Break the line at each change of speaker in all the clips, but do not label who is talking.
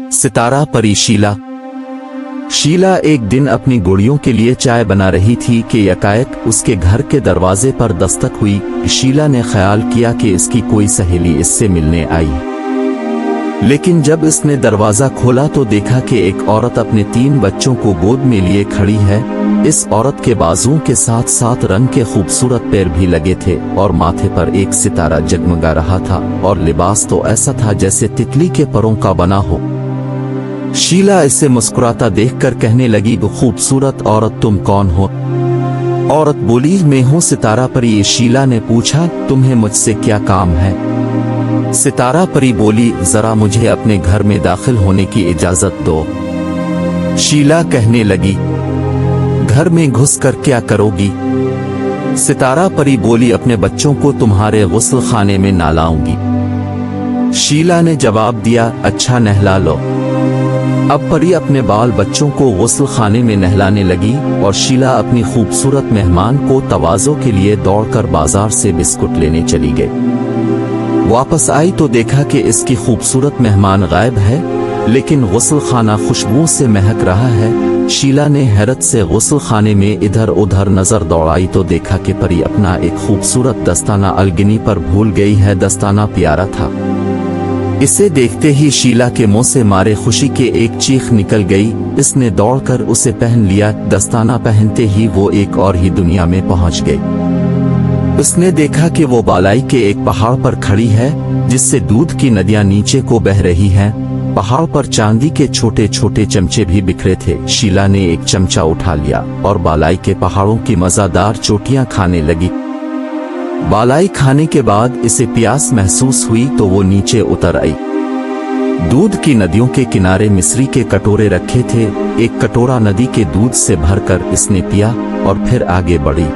सितारा परी शीला। शीला एक दिन अपनी गुड़ियों के लिए चाय बना रही थी कि एकाएक उसके घर के दरवाजे पर दस्तक हुई। शीला ने ख्याल किया कि इसकी कोई सहेली इससे मिलने आई, लेकिन जब इसने दरवाजा खोला तो देखा कि एक औरत अपने 3 बच्चों को गोद में लिए खड़ी है। इस औरत के बाजुओं के साथ साथ रंग के खूबसूरत पैर भी लगे थे और माथे पर एक सितारा जगमगा रहा था और लिबास तो ऐसा था जैसे तितली के परों का बना हो। शीला इसे मुस्कुराता देखकर कहने लगी, खूबसूरत औरत तुम कौन हो? औरत बोली, मैं हूँ सितारा परी। शीला ने पूछा, तुम्हें मुझसे क्या काम है? सितारा परी बोली, जरा मुझे अपने घर में दाखिल होने की इजाजत दो। शीला कहने लगी, घर में घुसकर क्या करोगी? सितारा परी बोली, अपने बच्चों को तुम्हारे गुस्ल खाने में नहलाऊंगी। शीला ने जवाब दिया, अच्छा नहला लो। अब परी अपने बाल बच्चों को गुस्ल खाने में नहलाने लगी और शीला अपनी खूबसूरत मेहमान को तवाज़ो के लिए दौड़कर बाजार से बिस्कुट लेने चली गई। वापस आई तो देखा कि इसकी खूबसूरत मेहमान गायब है, लेकिन गुस्ल खाना खुशबू से महक रहा है। शीला ने हैरत से गुस्ल खाने में इधर उधर नजर दौड़ाई तो देखा कि परी अपना एक खूबसूरत दस्ताना अलगनी पर भूल गई है। दस्ताना प्यारा था। इसे देखते ही शीला के मुंह से मारे खुशी के एक चीख निकल गई। इसने दौड़कर उसे पहन लिया। दस्ताना पहनते ही वो एक और ही दुनिया में पहुंच गई। उसने देखा कि वो बालाई के एक पहाड़ पर खड़ी है जिससे दूध की नदियां नीचे को बह रही हैं। पहाड़ पर चांदी के छोटे छोटे चमचे भी बिखरे थे। शीला ने एक चमचा उठा लिया और बालाई के पहाड़ों की मज़ेदार चोटियां खाने लगी। बालाई खाने के बाद इसे प्यास महसूस हुई तो वो नीचे उतर आई। दूध की नदियों के किनारे मिस्री के कटोरे रखे थे। एक कटोरा नदी के दूध से भरकर इसने पिया और फिर आगे बढ़ी।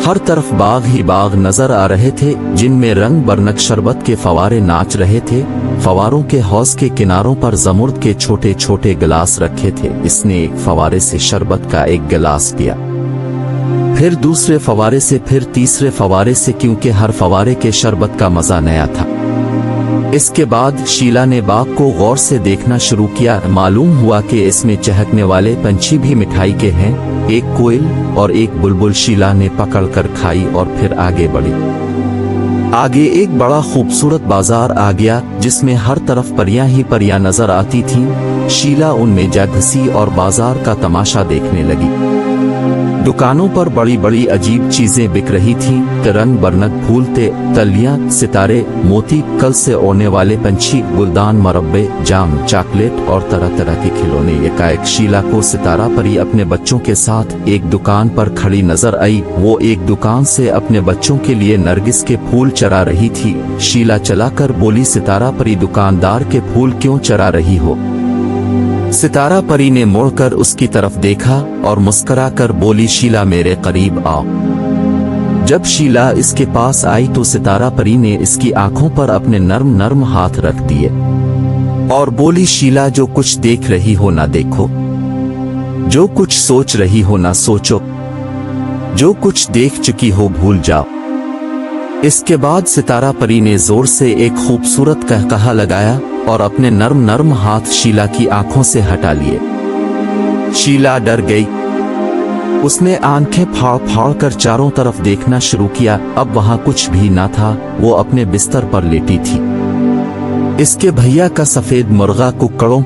हर तरफ बाग ही बाग नजर आ रहे थे जिनमें रंग बरनक शरबत के फवारे नाच रहे थे। फवारों के हौज के किनारों पर जमुर्द के छोटे छोटे गिलास रखे थे। इसने एक फवारे से शरबत का एक गिलास पिया, फिर दूसरे फवारे से, फिर तीसरे फवारे से, क्योंकि हर फवारे के शरबत का मजा नया था। इसके बाद शीला ने बाग को गौर से देखना शुरू किया। मालूम हुआ कि इसमें चहकने वाले पंछी भी मिठाई के हैं, एक कोयल और एक बुलबुल। शीला ने पकड़कर खाई और फिर आगे बढ़ी। आगे एक बड़ा खूबसूरत बाजार आ गया जिसमें हर तरफ परियां ही परियां नजर आती थीं। शीला उनमें जा घुसी और बाजार का तमाशा देखने लगी। दुकानों पर बड़ी बड़ी अजीब चीजें बिक रही थीं। रंग बरनक फूल थे, तलियां, सितारे, मोती, कल से ओढ़ने वाले पंछी, गुलदान, मरब्बे, जाम, चॉकलेट और तरह तरह के खिलौने। एकाएक शीला को सितारा परी अपने बच्चों के साथ एक दुकान पर खड़ी नजर आई। वो एक दुकान से अपने बच्चों के लिए नरगिस के फूल चरा रही थी। शीला चलाकर बोली, सितारा परी, दुकानदार के फूल क्यों चरा रही हो? सितारा परी ने मुड़कर उसकी तरफ देखा और मुस्कुराकर बोली, शीला मेरे करीब आओ। जब शीला इसके पास आई तो सितारा परी ने इसकी आंखों पर अपने नर्म नर्म हाथ रख दिए और बोली, शीला जो कुछ देख रही हो ना देखो, जो कुछ सोच रही हो ना सोचो, जो कुछ देख चुकी हो भूल जाओ। इसके बाद सितारा परी ने जोर से एक खूबसूरत कहकहा लगाया और अपने नर्म नर्म हाथ शीला की आंखों से हटा लिए। शीला डर गई। उसने आंखें फाड़ फाड़ कर चारों तरफ देखना शुरू किया। अब वहां कुछ भी ना था। वो अपने बिस्तर पर लेटी थी। इसके भैया का सफेद मुर्गा कुक्कड़ों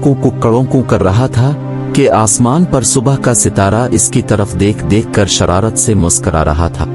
को कर रहा था कि आसमान पर सुबह का सितारा इसकी तरफ देख देख कर शरारत से मुस्कुरा रहा था।